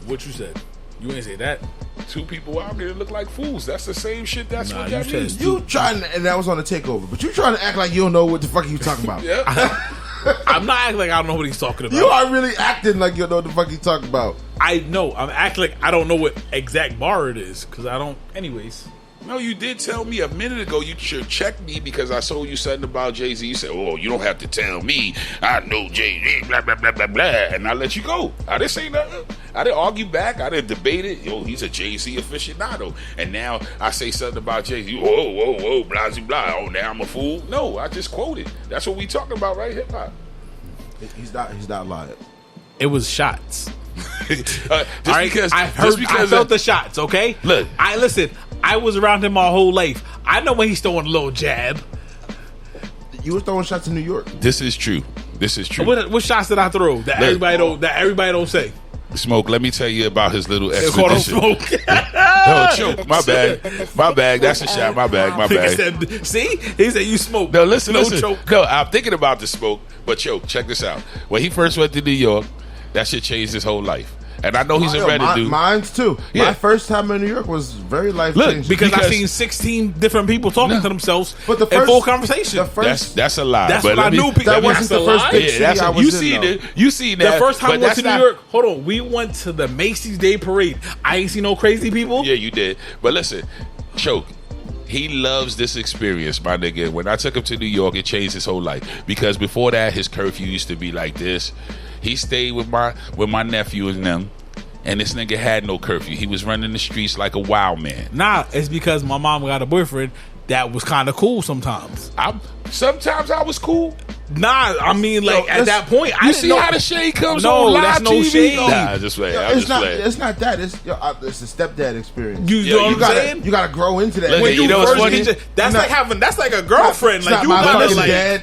What you said? You ain't say that. two people out there look like fools. That's the same shit. That's Nah, what you that said means. You trying to, and that was on the takeover, but you trying to act like you don't know what the fuck you talking about. Yeah. I'm not acting like I don't know what he's talking about. You are really acting like you don't know what the fuck you talking about. I know. I'm acting like I don't know what exact bar it is because I don't. Anyways, No, you did tell me a minute ago you should check me because I told you something about Jay-Z. You said, oh, you don't have to tell me. I know Jay-Z, blah, blah, blah, blah, blah. And I let you go. I didn't say nothing. I didn't argue back. I didn't debate it. Yo, he's a Jay-Z aficionado. And now I say something about Jay-Z. Whoa, blah, blah, blah. Oh, now I'm a fool. No, I just quoted. That's what we talking about, right? Hip-hop. He's not lying. it was shots. Just All right, because I felt the shots. Okay, Look. listen. I was around him my whole life. I know when he's throwing a little jab. You were throwing shots in New York. This is true. This is true. What shots did I throw that Look. everybody don't say? Smoke, let me tell you about his little They call him expedition. Smoke. No, Choke, my bad. That's a shot. My bad. Said, see, he said you smoke. No, listen. Choke. No, I'm thinking about the Smoke, but Choke, check this out. When he first went to New York, that shit changed his whole life. And I know he's a Reddit dude. Mine's too. Yeah. My first time in New York was very life-changing. Because I've seen 16 different people talking to themselves but the in full conversation. That's a lie. That's but what I knew. That wasn't the first big city I was you in, seen though. it. You seen that. The first time but we went to that's New York, hold on, we went to the Macy's Day Parade. I ain't seen no crazy people. Yeah, you did. But listen, Choke, he loves this experience, my nigga. When I took him to New York, it changed his whole life. Because before that, his curfew used to be like this. He stayed with my nephew and them. And this nigga had no curfew. He was running the streets like a wild man. Nah, it's because my mom got a boyfriend that was kind of cool sometimes. Sometimes I was cool. Nah, I mean, like, at that point, I You didn't see know how the shade comes No, on live that's no TV? shade. Nah, just play. I'm just playing. It's not that. It's a stepdad experience. You know what I'm saying? You gotta grow into that. Look, When you know what's first funny? get- That's not- like having. That's like a girlfriend. It's Like not you my gotta fucking like. dad.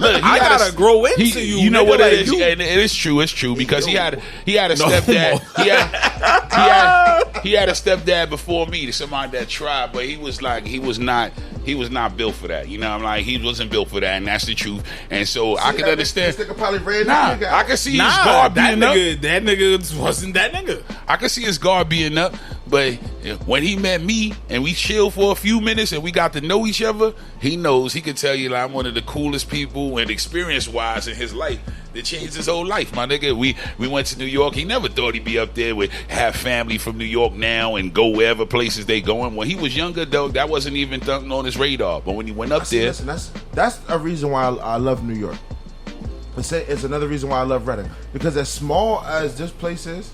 Look, I gotta grow into you. You know nigga, what like, it is, you- and it is true. It's true because he had a No, stepdad. no. He had a stepdad before me. Somebody that tried, but he was not built for that. You know, I'm like he wasn't built for that, and that's the truth. And so I can understand. This nigga probably ran Nah, that nigga. I can see his Nah, guard that being up. nigga. That nigga wasn't that nigga. I can see his guard being up, but when he met me and we chilled for a few minutes and we got to know each other, he knows he can tell you like I'm one of the coolest people and experience-wise in his life that changed his whole life, my nigga. We went to New York. He never thought he'd be up there with have family from New York now and go wherever places they going. When he was younger, though, that wasn't even on his radar. But when he went up there, Listen, that's a reason why I love New York. It's another reason why I love Reading, because as small as this place is,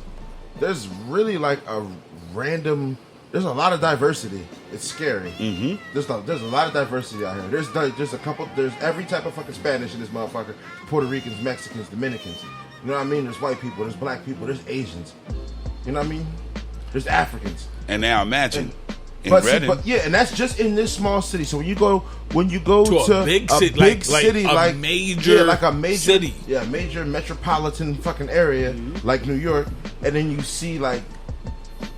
there's really like a random. There's a lot of diversity. It's scary. Mm-hmm. There's a lot of diversity out here. There's a couple. There's every type of fucking Spanish in this motherfucker. Puerto Ricans, Mexicans, Dominicans. You know what I mean? There's white people. There's black people. There's Asians. You know what I mean? There's Africans. and now imagine. But and that's just in this small city. So when you go to a big city, like a major city, major metropolitan fucking area like New York, and then you see like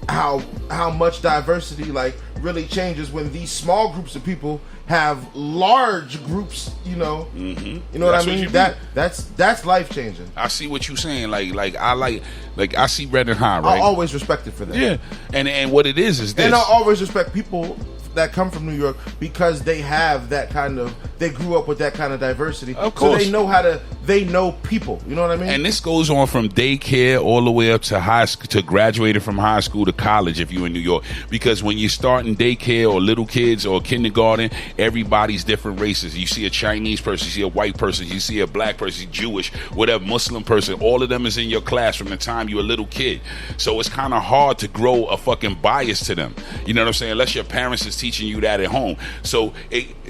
how much diversity like really changes when these small groups of people have large groups. You know, you know what I mean? That's life changing. I see what you're saying. I see Red and High, right? I always respect it for that. Yeah, and what it is this. And I always respect people that come from New York because they have that kind of, they grew up with that kind of diversity. Of course. So they know people. You know what I mean? And this goes on from daycare all the way up to high school, to graduating from high school to college if you're in New York. Because when you start in daycare or little kids or kindergarten, everybody's different races. You see a Chinese person, you see a white person, you see a black person, Jewish, whatever, Muslim person. All of them is in your class from the time you're a little kid. So it's kind of hard to grow a fucking bias to them. You know what I'm saying? Unless your parents is teaching you that at home. So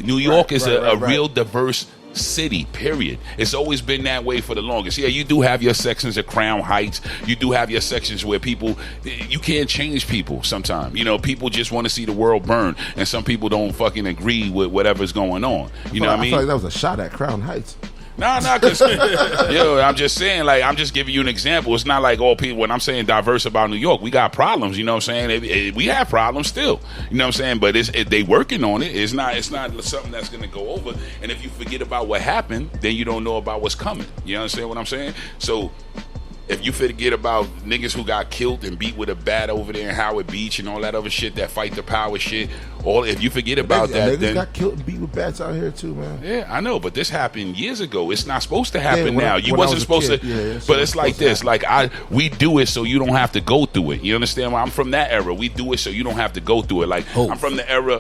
New York is a real diverse city, period. It's always been that way for the longest. Yeah, you do have your sections of Crown Heights. You do have your sections where people, you can't change people sometimes. You know, people just want to see the world burn, and some people don't fucking agree with whatever's going on. You know what I mean? I feel like that was a shot at Crown Heights. No, because I'm just saying, like, I'm just giving you an example. It's not like all people, when I'm saying diverse about New York, we got problems, you know what I'm saying? We have problems still, you know what I'm saying? But they working on it. It's not something that's going to go over. And if you forget about what happened, then you don't know about what's coming. You understand what I'm saying? So if you forget about niggas who got killed and beat with a bat over there in Howard Beach and all that other shit, that fight the power shit, if you forget about that, niggas got killed and beat with bats out here too, man. Yeah, I know, but this happened years ago. It's not supposed to happen now. You when I wasn't was a supposed kid, to. yeah, but it's like this. Like we do it so you don't have to go through it. You understand? Well, I'm from that era. We do it so you don't have to go through it. Like I'm from the era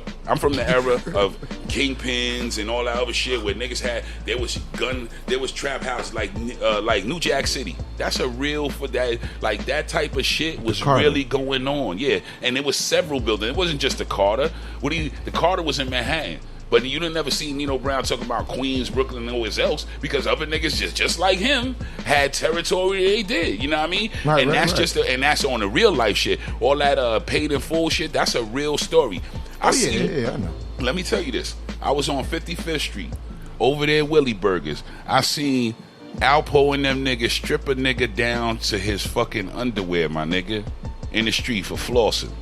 of kingpins and all that other shit where niggas there was trap house like New Jack City. That's a real for that. Like that type of shit was really going on. Yeah, and it was several buildings. It wasn't just the Carter. The Carter was in Manhattan. But you didn't ever see Nino Brown talking about Queens, Brooklyn, and always else because other niggas just like him had territory they did. You know what I mean? And that's on the real life shit. All that paid in full shit, that's a real story. I know. Let me tell you this. I was on 55th Street over there at Willie Burgers. I seen Alpo and them niggas strip a nigga down to his fucking underwear, my nigga, in the street for flossing.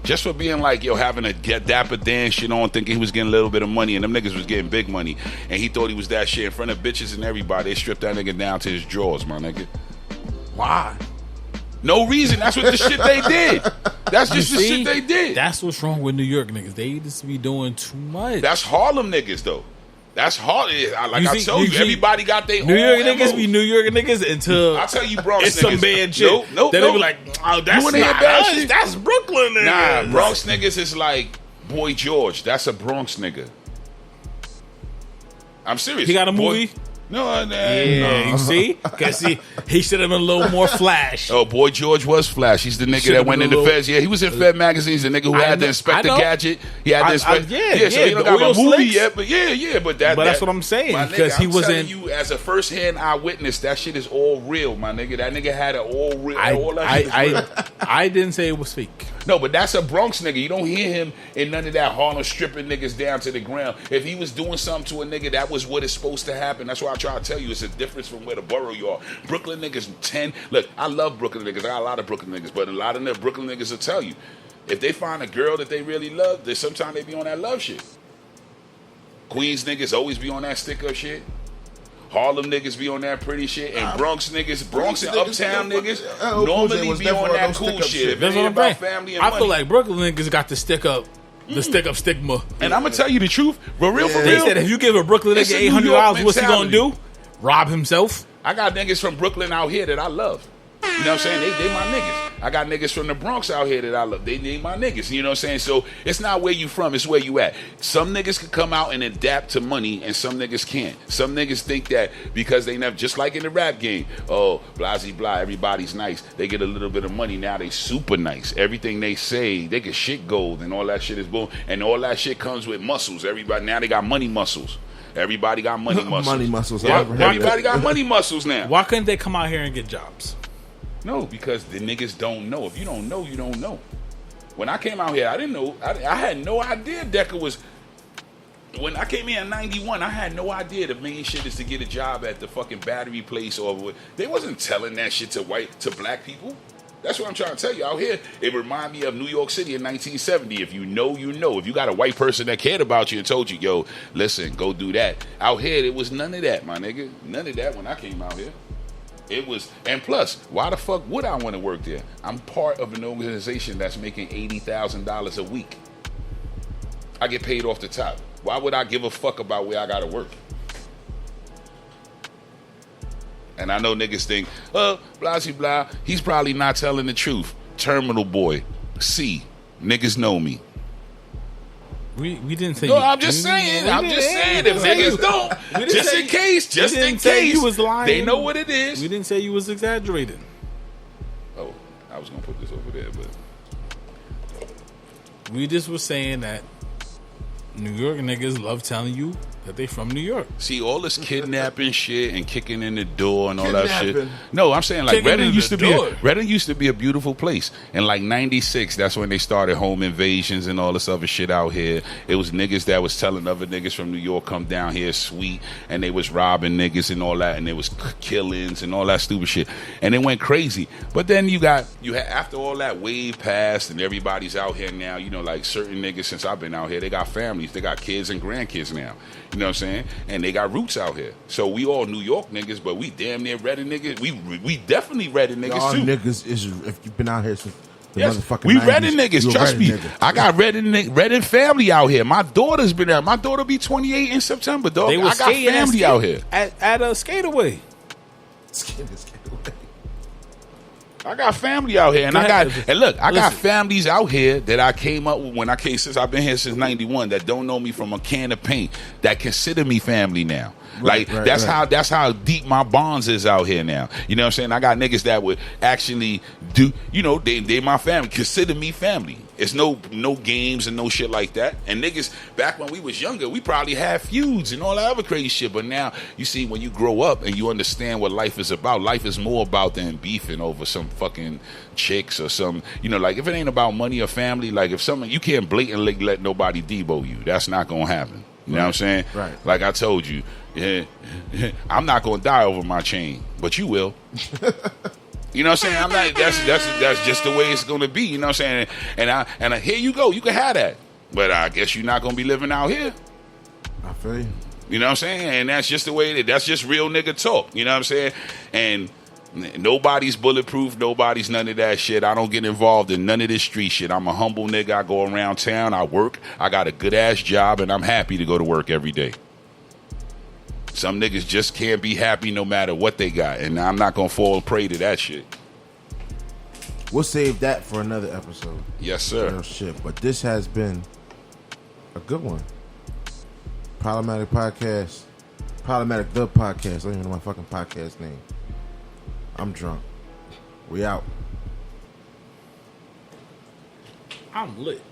Just for being like, yo, having a dapper dance shit on, thinking he was getting a little bit of money, and them niggas was getting big money, and he thought he was that shit in front of bitches and everybody. They stripped that nigga down to his drawers, my nigga. Why? No reason. That's what the shit they did. That's just the shit they did. That's what's wrong with New York niggas. They just be doing too much. That's Harlem niggas, though. That's Harlem. Like I told you, everybody got their New York own niggas MOs. be New York niggas until I'll tell you, Bronx it's niggas. some bad shit. Nope. Then they be like, oh, that's not bad us. shit. That's Brooklyn niggas. Nah, Bronx niggas is like Boy George. That's a Bronx nigga. I'm serious. He got a movie? No, You see? Because he should have been a little more flash. Oh, Boy George was Flash. He's the nigga that went in the Feds. Yeah, he was in Fed magazines. The nigga who had the Inspector Gadget. He had the Inspector. So he don't got a movie yet, but but that's what I'm saying. Because he was in. You as a first-hand eyewitness, that shit is all real, my nigga. That nigga had it all real. All that shit is real. I didn't say it was fake. No, but that's a Bronx nigga. You don't hear him in none of that Harlem stripping niggas down to the ground. If he was doing something to a nigga, that was what is supposed to happen. That's why I try to tell you it's a difference from where the borough you are. Brooklyn niggas 10. Look, I love Brooklyn niggas. I got a lot of Brooklyn niggas, but a lot of them Brooklyn niggas will tell you if they find a girl that they really love, then sometimes they be on that love shit. Queens niggas always be on that stick up shit. Harlem niggas be on that pretty shit, and Bronx and uptown niggas normally be on that cool shit. That's what I'm saying. I feel like Brooklyn niggas got the stick up stigma. And I'm gonna tell you the truth, for real. They said if you give a Brooklyn nigga $800, what's he gonna do? Rob himself? I got niggas from Brooklyn out here that I love. You know what I'm saying? They my niggas. I got niggas from the Bronx out here that I love. They my niggas. You know what I'm saying? So it's not where you from, it's where you at. Some niggas can come out and adapt to money, and some niggas can't. Some niggas think that because they never, just like in the rap game, oh, blasey blah, everybody's nice. They get a little bit of money, now they super nice. Everything they say, they get shit gold, and all that shit is boom. And all that shit comes with muscles. Everybody, now they got money muscles. Everybody got money muscles. Money muscles. Yeah, everybody got money muscles now. Why couldn't they come out here and get jobs? No, because the niggas don't know. If you don't know, you don't know. When I came out here, I didn't know. I had no idea Decker was. When I came here in '91, I had no idea the main shit is to get a job at the fucking battery place or. They wasn't telling that shit to black people. That's what I'm trying to tell you. Out here, it remind me of New York City in 1970. If you know, you know. If you got a white person that cared about you and told you, yo, listen, go do that. Out here, it was none of that, my nigga. None of that when I came out here. It was, and plus, why the fuck would I want to work there? I'm part of an organization that's making $80,000 a week. I get paid off the top. Why would I give a fuck about where I gotta work? And I know niggas think, blah, blah, blah. He's probably not telling the truth. Terminal boy. C. Niggas know me. We didn't say. No, I'm just saying. I'm just saying. If niggas don't, just in case, you was lying. They know what it is. We didn't say you was exaggerating. Oh, I was gonna put this over there, but we just was saying that New York niggas love telling you that they from New York. See, all this kidnapping shit and kicking in the door and all that shit. No, I'm saying like Reading used to be a beautiful place. In like '96, that's when they started home invasions and all this other shit out here. It was niggas that was telling other niggas from New York come down here sweet, and they was robbing niggas and all that, and there was killings and all that stupid shit, and it went crazy. But then you had after all that wave passed and everybody's out here now. You know, like certain niggas since I've been out here, they got families, they got kids and grandkids now. You know what I'm saying? And they got roots out here. So we all New York niggas, but we damn near Reading niggas. We definitely Reading niggas y'all too. Niggas is if you've been out here since the motherfucking we 90s, Reading niggas. Trust me. Nigga. I got Reading family out here. My daughter's been there. My daughter be 28 in September, dog. I got family out here. At a skateaway. I got family out here, and I got families out here that I came up with when I came since I've been here since '91 that don't know me from a can of paint that consider me family now. That's how deep my bonds is out here now. You know what I'm saying? I got niggas that would actually do, you know, they my family, consider me family. It's no games and no shit like that. And niggas, back when we was younger, we probably had feuds and all that other crazy shit. But now, you see, when you grow up and you understand what life is about, life is more about than beefing over some fucking chicks or some, you know, like if it ain't about money or family, like if something, you can't blatantly let nobody debo you. That's not gonna happen. You know what I'm saying? Right. Like I told you, Yeah, I'm not gonna die over my chain, but you will. You know what I'm saying? I'm not. That's just the way it's gonna be. You know what I'm saying? And here you go. You can have that, but I guess you're not gonna be living out here. I feel you. You know what I'm saying? And that's just the way that's just real nigga talk. You know what I'm saying? And nobody's bulletproof. Nobody's none of that shit. I don't get involved in none of this street shit. I'm a humble nigga. I go around town. I work. I got a good ass job, and I'm happy to go to work every day. Some niggas just can't be happy no matter what they got, and I'm not gonna fall prey to that shit. We'll save that for another episode. Yes, sir. Real shit. But this has been a good one. Problematic Podcast. Problematic the Podcast. I don't even know my fucking podcast name. I'm drunk. We out. I'm lit.